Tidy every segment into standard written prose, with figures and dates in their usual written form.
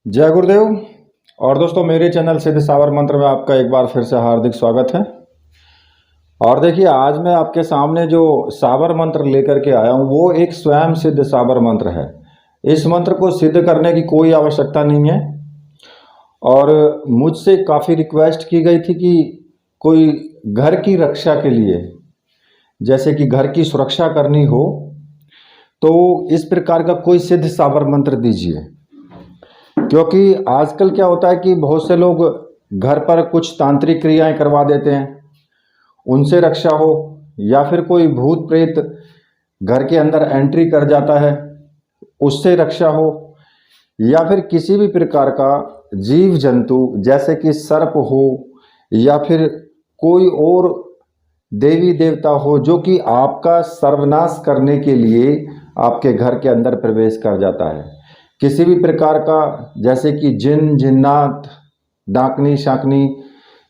जय गुरुदेव। और दोस्तों, मेरे चैनल सिद्ध सावर मंत्र में आपका एक बार फिर से हार्दिक स्वागत है। और देखिए, आज मैं आपके सामने जो सावर मंत्र लेकर के आया हूँ वो एक स्वयं सिद्ध सावर मंत्र है। इस मंत्र को सिद्ध करने की कोई आवश्यकता नहीं है। और मुझसे काफ़ी रिक्वेस्ट की गई थी कि कोई घर की रक्षा के लिए, जैसे कि घर की सुरक्षा करनी हो, तो इस प्रकार का कोई सिद्ध सावर मंत्र दीजिए। क्योंकि आजकल क्या होता है कि बहुत से लोग घर पर कुछ तांत्रिक क्रियाएं करवा देते हैं, उनसे रक्षा हो, या फिर कोई भूत प्रेत घर के अंदर एंट्री कर जाता है, उससे रक्षा हो, या फिर किसी भी प्रकार का जीव जंतु जैसे कि सर्प हो या फिर कोई और देवी देवता हो जो कि आपका सर्वनाश करने के लिए आपके घर के अंदर प्रवेश कर जाता है। किसी भी प्रकार का, जैसे कि जिन जिन्नात, डाकनी शाकनी,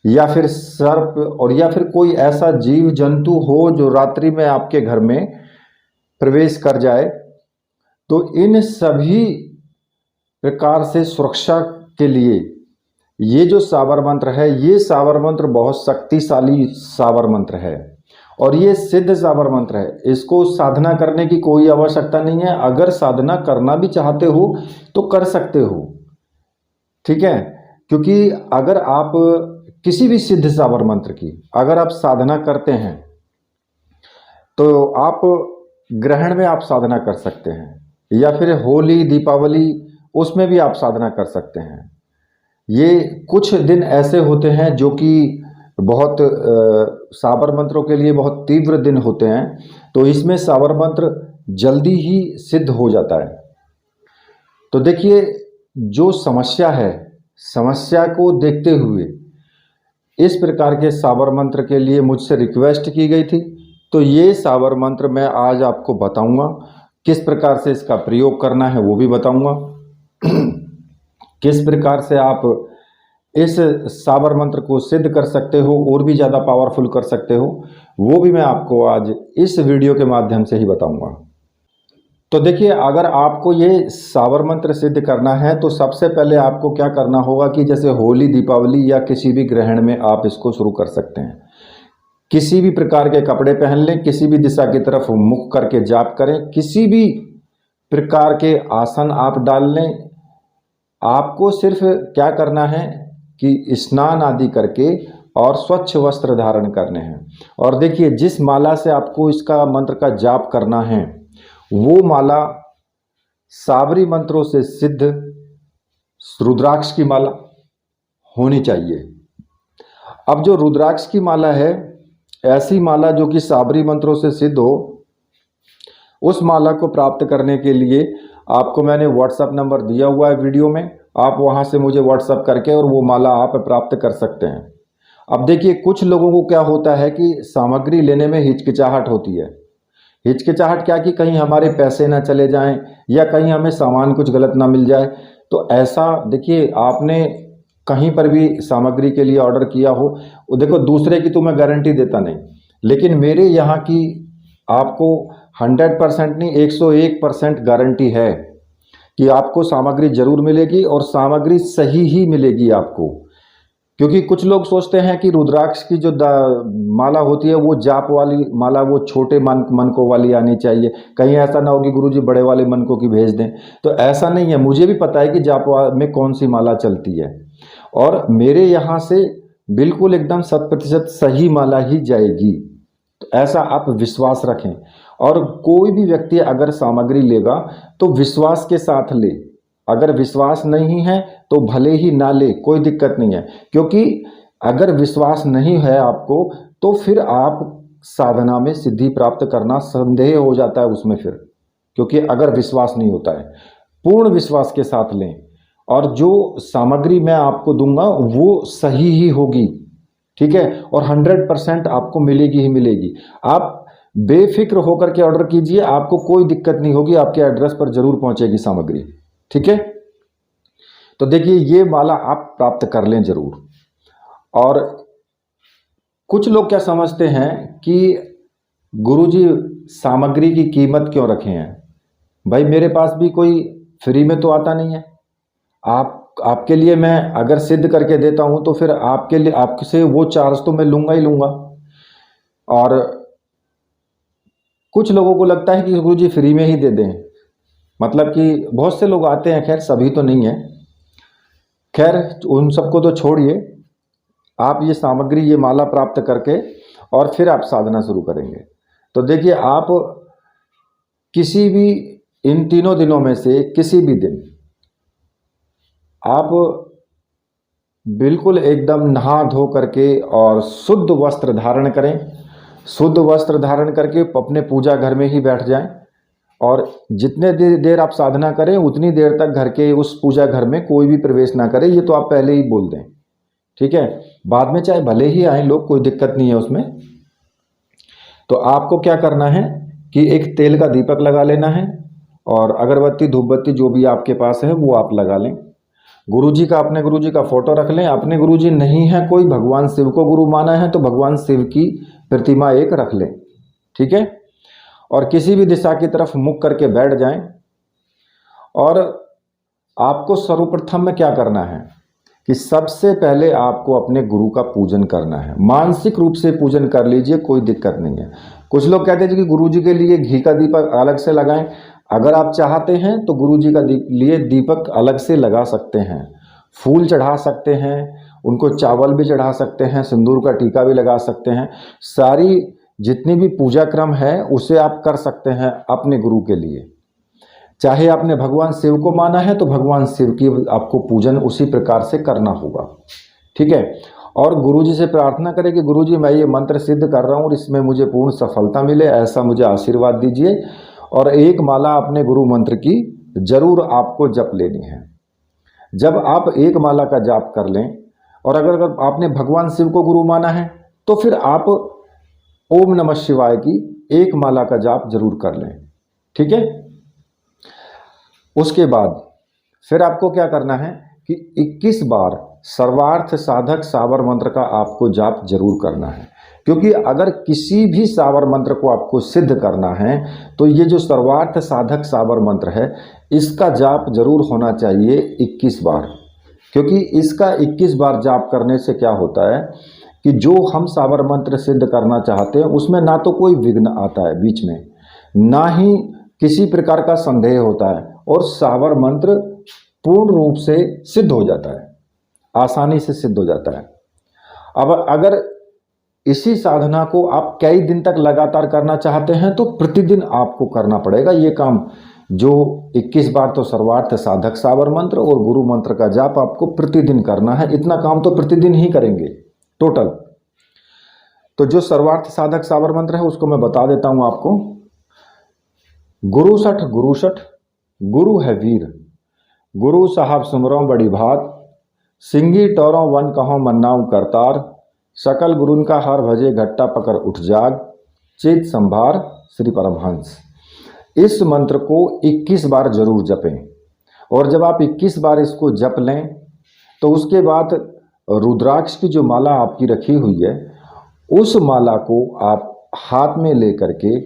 या फिर सर्प, और या फिर कोई ऐसा जीव जंतु हो जो रात्रि में आपके घर में प्रवेश कर जाए, तो इन सभी प्रकार से सुरक्षा के लिए ये जो सावर मंत्र है, ये सावर मंत्र बहुत शक्तिशाली सावर मंत्र है और ये सिद्ध सावर मंत्र है। इसको साधना करने की कोई आवश्यकता नहीं है। अगर साधना करना भी चाहते हो तो कर सकते हो, ठीक है। क्योंकि अगर आप किसी भी सिद्ध सावर मंत्र की अगर आप साधना करते हैं तो आप ग्रहण में आप साधना कर सकते हैं, या फिर होली दीपावली उसमें भी आप साधना कर सकते हैं। ये कुछ दिन ऐसे होते हैं जो कि बहुत सावर मंत्रों के लिए बहुत तीव्र दिन होते हैं, तो इसमें सावर मंत्र जल्दी ही सिद्ध हो जाता है। तो देखिए, जो समस्या है, समस्या को देखते हुए इस प्रकार के सावर मंत्र के लिए मुझसे रिक्वेस्ट की गई थी। तो ये सावर मंत्र मैं आज आपको बताऊंगा, किस प्रकार से इसका प्रयोग करना है वो भी बताऊंगा। किस प्रकार से आप इस सावर मंत्र को सिद्ध कर सकते हो और भी ज़्यादा पावरफुल कर सकते हो, वो भी मैं आपको आज इस वीडियो के माध्यम से ही बताऊंगा। तो देखिए, अगर आपको ये सावर मंत्र सिद्ध करना है तो सबसे पहले आपको क्या करना होगा कि जैसे होली दीपावली या किसी भी ग्रहण में आप इसको शुरू कर सकते हैं। किसी भी प्रकार के कपड़े पहन लें, किसी भी दिशा की तरफ मुख करके जाप करें, किसी भी प्रकार के आसन आप डाल लें। आपको सिर्फ क्या करना है कि स्नान आदि करके और स्वच्छ वस्त्र धारण करने हैं। और देखिए, जिस माला से आपको इसका मंत्र का जाप करना है वो माला सावरी मंत्रों से सिद्ध रुद्राक्ष की माला होनी चाहिए। अब जो रुद्राक्ष की माला है, ऐसी माला जो कि सावरी मंत्रों से सिद्ध हो, उस माला को प्राप्त करने के लिए आपको मैंने व्हाट्सएप नंबर दिया हुआ है वीडियो में, आप वहां से मुझे व्हाट्सएप करके और वो माला आप प्राप्त कर सकते हैं। अब देखिए, कुछ लोगों को क्या होता है कि सामग्री लेने में हिचकिचाहट होती है। हिचकिचाहट क्या कि कहीं हमारे पैसे ना चले जाएं या कहीं हमें सामान कुछ गलत ना मिल जाए। तो ऐसा देखिए, आपने कहीं पर भी सामग्री के लिए ऑर्डर किया हो, देखो दूसरे की तो मैं गारंटी देता नहीं, लेकिन मेरे यहाँ की आपको 100% नहीं 101% गारंटी है कि आपको सामग्री जरूर मिलेगी और सामग्री सही ही मिलेगी आपको। क्योंकि कुछ लोग सोचते हैं कि रुद्राक्ष की जो माला होती है वो जाप वाली माला, वो छोटे मनकों वाली आनी चाहिए, कहीं ऐसा ना हो कि गुरुजी बड़े वाले मनकों की भेज दें। तो ऐसा नहीं है, मुझे भी पता है कि जाप में कौन सी माला चलती है और मेरे यहाँ से बिल्कुल एकदम 100% सही माला ही जाएगी। तो ऐसा आप विश्वास रखें। और कोई भी व्यक्ति अगर सामग्री लेगा तो विश्वास के साथ ले। अगर विश्वास नहीं है तो भले ही ना ले, कोई दिक्कत नहीं है। क्योंकि अगर विश्वास नहीं है आपको तो फिर आप साधना में सिद्धि प्राप्त करना संदेह हो जाता है उसमें फिर, क्योंकि अगर विश्वास नहीं होता है। पूर्ण विश्वास के साथ लें और जो सामग्री मैं आपको दूंगा वो सही ही होगी, ठीक है, और 100% आपको मिलेगी ही मिलेगी। आप बेफिक्र होकर के ऑर्डर कीजिए, आपको कोई दिक्कत नहीं होगी, आपके एड्रेस पर जरूर पहुंचेगी सामग्री, ठीक है। तो देखिए, ये माला आप प्राप्त कर लें जरूर। और कुछ लोग क्या समझते हैं कि गुरुजी सामग्री की कीमत क्यों रखे हैं। भाई, मेरे पास भी कोई फ्री में तो आता नहीं है। आपके लिए मैं अगर सिद्ध करके देता हूं तो फिर आपके लिए आपसे वो चार्ज तो मैं लूंगा ही लूंगा। और कुछ लोगों को लगता है कि गुरुजी फ्री में ही दे दें, मतलब कि बहुत से लोग आते हैं, खैर सभी तो नहीं है, खैर उन सबको तो छोड़िए। आप ये सामग्री, ये माला प्राप्त करके और फिर आप साधना शुरू करेंगे तो देखिए, आप किसी भी इन तीनों दिनों में से किसी भी दिन आप बिल्कुल एकदम नहा धो करके और शुद्ध वस्त्र धारण करें। शुद्ध वस्त्र धारण करके अपने पूजा घर में ही बैठ जाएं और जितने देर आप साधना करें उतनी देर तक घर के उस पूजा घर में कोई भी प्रवेश ना करे, ये तो आप पहले ही बोल दें, ठीक है। बाद में चाहे भले ही आए लोग, कोई दिक्कत नहीं है उसमें। तो आपको क्या करना है कि एक तेल का दीपक लगा लेना है और अगरबत्ती धूपबत्ती जो भी आपके पास है वो आप लगा लें। गुरुजी का, अपने गुरुजी का फोटो रख लें। अपने गुरुजी नहीं है कोई, भगवान शिव को गुरु माना है तो भगवान शिव की प्रतिमा एक रख लें, ठीक है। और किसी भी दिशा की तरफ मुख करके बैठ जाएं। और आपको सर्वप्रथम में क्या करना है कि सबसे पहले आपको अपने गुरु का पूजन करना है। मानसिक रूप से पूजन कर लीजिए, कोई दिक्कत नहीं है। कुछ लोग कहते हैं कि गुरुजी के लिए घी का दीपक अलग से लगाएं। अगर आप चाहते हैं तो गुरुजी का लिए दीपक अलग से लगा सकते हैं, फूल चढ़ा सकते हैं, उनको चावल भी चढ़ा सकते हैं, सिंदूर का टीका भी लगा सकते हैं। सारी जितनी भी पूजा क्रम है उसे आप कर सकते हैं अपने गुरु के लिए। चाहे आपने भगवान शिव को माना है तो भगवान शिव की आपको पूजन उसी प्रकार से करना होगा, ठीक है। और गुरुजी से प्रार्थना करें कि गुरुजी मैं ये मंत्र सिद्ध कर रहा हूँ और इसमें मुझे पूर्ण सफलता मिले, ऐसा मुझे आशीर्वाद दीजिए। और एक माला अपने गुरु मंत्र की जरूर आपको जप लेनी है। जब आप एक माला का जाप कर लें और अगर आपने भगवान शिव को गुरु माना है तो फिर आप ओम नमः शिवाय की एक माला का जाप जरूर कर लें, ठीक है। उसके बाद फिर आपको क्या करना है कि 21 बार सर्वार्थ साधक सावर मंत्र का आपको जाप जरूर करना है। क्योंकि अगर किसी भी सावर मंत्र को आपको सिद्ध करना है तो ये जो सर्वार्थ साधक सावर मंत्र है इसका जाप जरूर होना चाहिए 21 बार। क्योंकि इसका 21 बार जाप करने से क्या होता है कि जो हम सावर मंत्र सिद्ध करना चाहते हैं उसमें ना तो कोई विघ्न आता है बीच में, ना ही किसी प्रकार का संदेह होता है और सावर मंत्र पूर्ण रूप से सिद्ध हो जाता है, आसानी से सिद्ध हो जाता है। अब अगर इसी साधना को आप कई दिन तक लगातार करना चाहते हैं तो प्रतिदिन आपको करना पड़ेगा ये काम। जो 21 बार तो सर्वार्थ साधक सावर मंत्र और गुरु मंत्र का जाप आपको प्रतिदिन करना है। इतना काम तो प्रतिदिन ही करेंगे टोटल। तो जो सर्वार्थ साधक सावर मंत्र है उसको मैं बता देता हूं आपको। गुरु सठ गुरु सठ गुरु है वीर, गुरु साहब सुमरो बड़ी भात, सिंगी टोरों वन कहो मन्नाऊ करतार, सकल गुरुन का हार भजे घट्टा पकड़ उठ जाग, चित संभार श्री परमहंस। इस मंत्र को 21 बार जरूर जपें। और जब आप 21 बार इसको जप लें तो उसके बाद रुद्राक्ष की जो माला आपकी रखी हुई है उस माला को आप हाथ में ले करके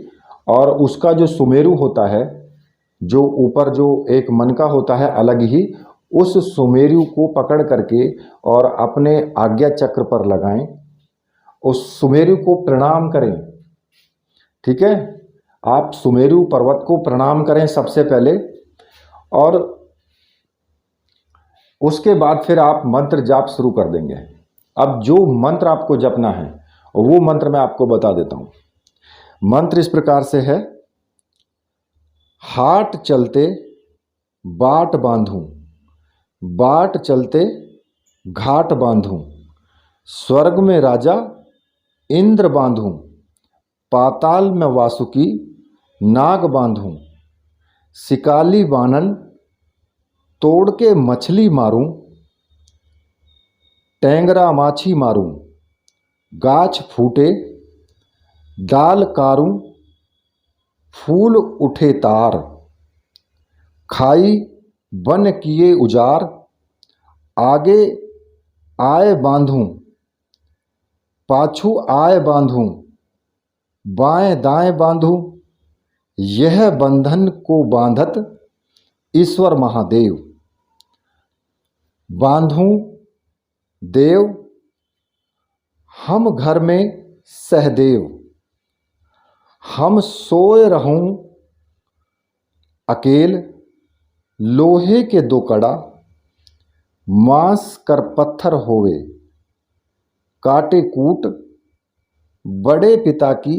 और उसका जो सुमेरु होता है, जो ऊपर जो एक मन का होता है अलग ही, उस सुमेरु को पकड़ करके और अपने आज्ञा चक्र पर लगाएं। उस सुमेरु को प्रणाम करें, ठीक है। आप सुमेरु पर्वत को प्रणाम करें सबसे पहले और उसके बाद फिर आप मंत्र जाप शुरू कर देंगे। अब जो मंत्र आपको जपना है वो मंत्र मैं आपको बता देता हूं। मंत्र इस प्रकार से है। हाट चलते बाट बांधूं, बाट चलते घाट बांधूं, स्वर्ग में राजा इंद्र बांधूं, पाताल में वासुकी नाग बांधूं, सिकाली बानन तोड़ के मछली मारूं, टेंगरा माछी मारूं, गाछ फूटे दाल कारूं, फूल उठे तार, खाई बन किए उजार, आगे आए बांधूं, पाछू आए बांधूं, बाएं दाएं बांधूं, यह बंधन को बांधत ईश्वर महादेव। बांधूं देव हम घर में सहदेव, हम सोए रहूं अकेल लोहे के दो कड़ा, मांस कर पत्थर होवे काटे कूट, बड़े पिता की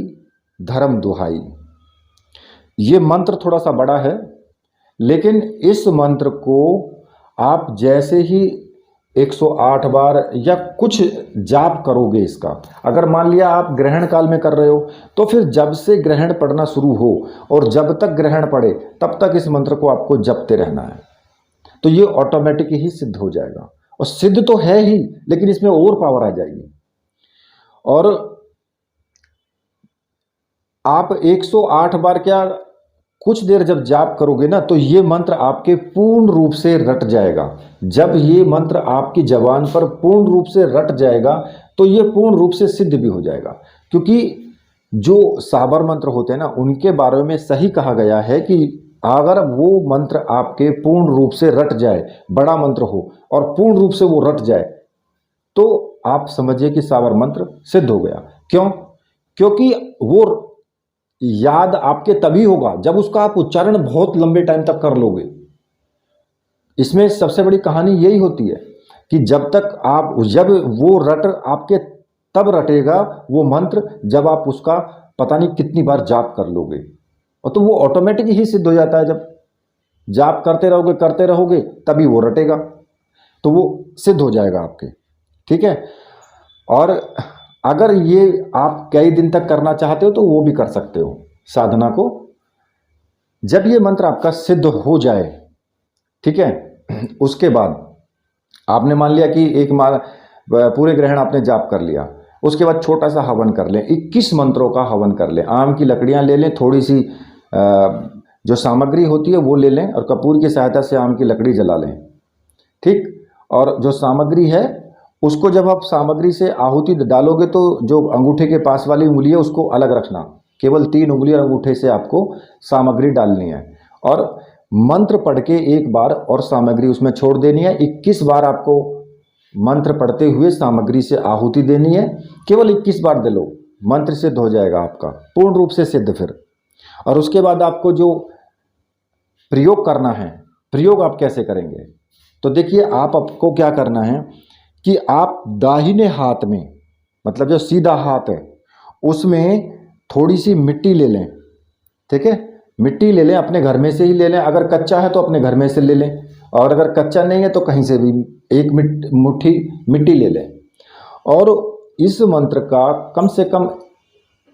धर्म दुहाई। ये मंत्र थोड़ा सा बड़ा है, लेकिन इस मंत्र को आप जैसे ही 108 बार या कुछ जाप करोगे इसका, अगर मान लिया आप ग्रहण काल में कर रहे हो तो फिर जब से ग्रहण पड़ना शुरू हो और जब तक ग्रहण पड़े तब तक इस मंत्र को आपको जपते रहना है, तो ये ऑटोमेटिक ही सिद्ध हो जाएगा। और सिद्ध तो है ही, लेकिन इसमें और पावर आ जाएगी। और आप 108 बार क्या कुछ देर जब जाप करोगे ना, तो ये मंत्र आपके पूर्ण रूप से रट जाएगा। जब ये मंत्र आपकी जबान पर पूर्ण रूप से रट जाएगा तो ये पूर्ण रूप से सिद्ध भी हो जाएगा। क्योंकि जो साबर मंत्र होते हैं ना, उनके बारे में सही कहा गया है कि अगर वो मंत्र आपके पूर्ण रूप से रट जाए, बड़ा मंत्र हो और पूर्ण रूप से वो रट जाए, तो आप समझिए कि साबर मंत्र सिद्ध हो गया। क्यों? क्योंकि वो याद आपके तभी होगा जब उसका आप उच्चारण बहुत लंबे टाइम तक कर लोगे। इसमें सबसे बड़ी कहानी यही होती है कि जब वो रट आपके तब रटेगा वो मंत्र जब आप उसका पता नहीं कितनी बार जाप कर लोगे, और तो वो ऑटोमेटिक ही सिद्ध हो जाता है। जब जाप करते रहोगे तभी वो रटेगा, तो वो सिद्ध हो जाएगा आपके। ठीक है। और अगर ये आप कई दिन तक करना चाहते हो तो वो भी कर सकते हो साधना को। जब ये मंत्र आपका सिद्ध हो जाए, ठीक है, उसके बाद आपने मान लिया कि पूरे ग्रहण आपने जाप कर लिया, उसके बाद छोटा सा हवन कर लें, 21 मंत्रों का हवन कर लें। आम की लकड़ियां ले लें, थोड़ी सी जो सामग्री होती है वो ले लें और कपूर की सहायता से आम की लकड़ी जला लें। ठीक। और जो सामग्री है उसको जब आप सामग्री से आहुति डालोगे तो जो अंगूठे के पास वाली उंगली है उसको अलग रखना, केवल 3 उंगली और अंगूठे से आपको सामग्री डालनी है और मंत्र पढ़ के एक बार और सामग्री उसमें छोड़ देनी है। 21 बार आपको मंत्र पढ़ते हुए सामग्री से आहुति देनी है। केवल 21 बार दे लो, मंत्र सिद्ध हो जाएगा आपका, पूर्ण रूप से सिद्ध। फिर और उसके बाद आपको जो प्रयोग करना है, प्रयोग आप कैसे करेंगे, तो देखिए आपको क्या करना है कि आप दाहिने हाथ में, मतलब जो सीधा हाथ है उसमें थोड़ी सी मिट्टी ले लें। ठीक है, मिट्टी ले लें, अपने घर में से ही ले लें। अगर कच्चा है तो अपने घर में से ले लें, और अगर कच्चा नहीं है तो कहीं से भी एक मुट्ठी मिट्टी ले लें। और इस मंत्र का कम से कम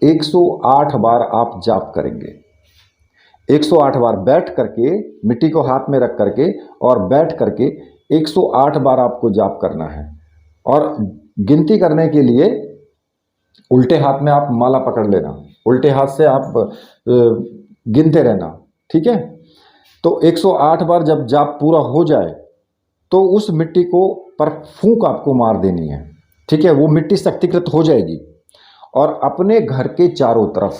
108 बार आप जाप करेंगे। 108 बार बैठ करके, मिट्टी को हाथ में रख करके और बैठ करके 108 बार आपको जाप करना है। और गिनती करने के लिए उल्टे हाथ में आप माला पकड़ लेना, उल्टे हाथ से आप गिनते रहना। ठीक है। तो 108 बार जब जाप पूरा हो जाए तो उस मिट्टी को पर फूंक आपको मार देनी है। ठीक है, वो मिट्टी शक्तिकृत हो जाएगी और अपने घर के चारों तरफ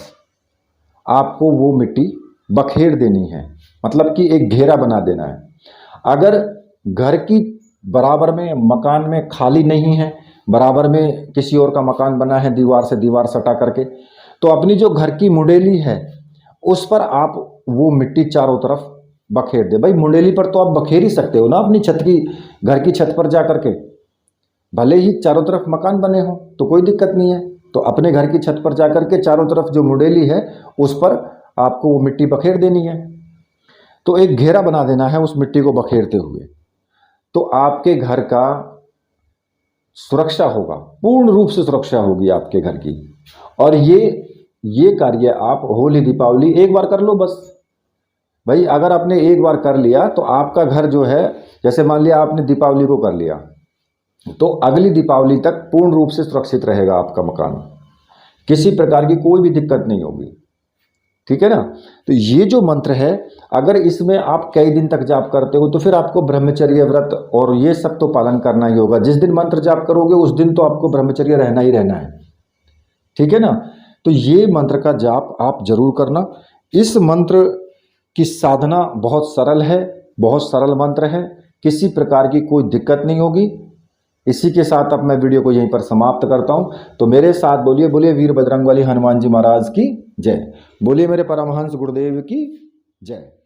आपको वो मिट्टी बखेर देनी है, मतलब कि एक घेरा बना देना है। अगर घर की बराबर में मकान में खाली नहीं है, बराबर में किसी और का मकान बना है दीवार से दीवार सटा करके, तो अपनी जो घर की मुंडेली है उस पर आप वो मिट्टी चारों तरफ बखेर दे। भाई मुंडेली पर तो आप बखेर ही सकते हो ना, अपनी छत की, घर की छत पर जा करके, भले ही चारों तरफ मकान बने हो तो कोई दिक्कत नहीं है। तो अपने घर की छत पर जा करके चारों तरफ जो मुंडेली है उस पर आपको वो मिट्टी बखेर देनी है। तो एक घेरा बना देना है उस मिट्टी को बखेरते हुए, तो आपके घर का सुरक्षा होगा, पूर्ण रूप से सुरक्षा होगी आपके घर की। और ये कार्य आप होली दीपावली एक बार कर लो बस। भाई अगर आपने एक बार कर लिया तो आपका घर जो है, जैसे मान लिया आपने दीपावली को कर लिया, तो अगली दीपावली तक पूर्ण रूप से सुरक्षित रहेगा आपका मकान, किसी प्रकार की कोई भी दिक्कत नहीं होगी। ठीक है ना। तो ये जो मंत्र है, अगर इसमें आप कई दिन तक जाप करते हो तो फिर आपको ब्रह्मचर्य व्रत और ये सब तो पालन करना ही होगा। जिस दिन मंत्र जाप करोगे उस दिन तो आपको ब्रह्मचर्य रहना ही रहना है। ठीक है ना। तो ये मंत्र का जाप आप जरूर करना। इस मंत्र की साधना बहुत सरल है, बहुत सरल मंत्र है। किसी प्रकार की कोई दिक्कत नहीं होगी। इसी के साथ अब मैं वीडियो को यहीं पर समाप्त करता हूं। तो मेरे साथ बोलिए, बोलिए वीर बजरंगबली हनुमान जी महाराज की जय, बोलिए मेरे परमहंस गुरुदेव की जय।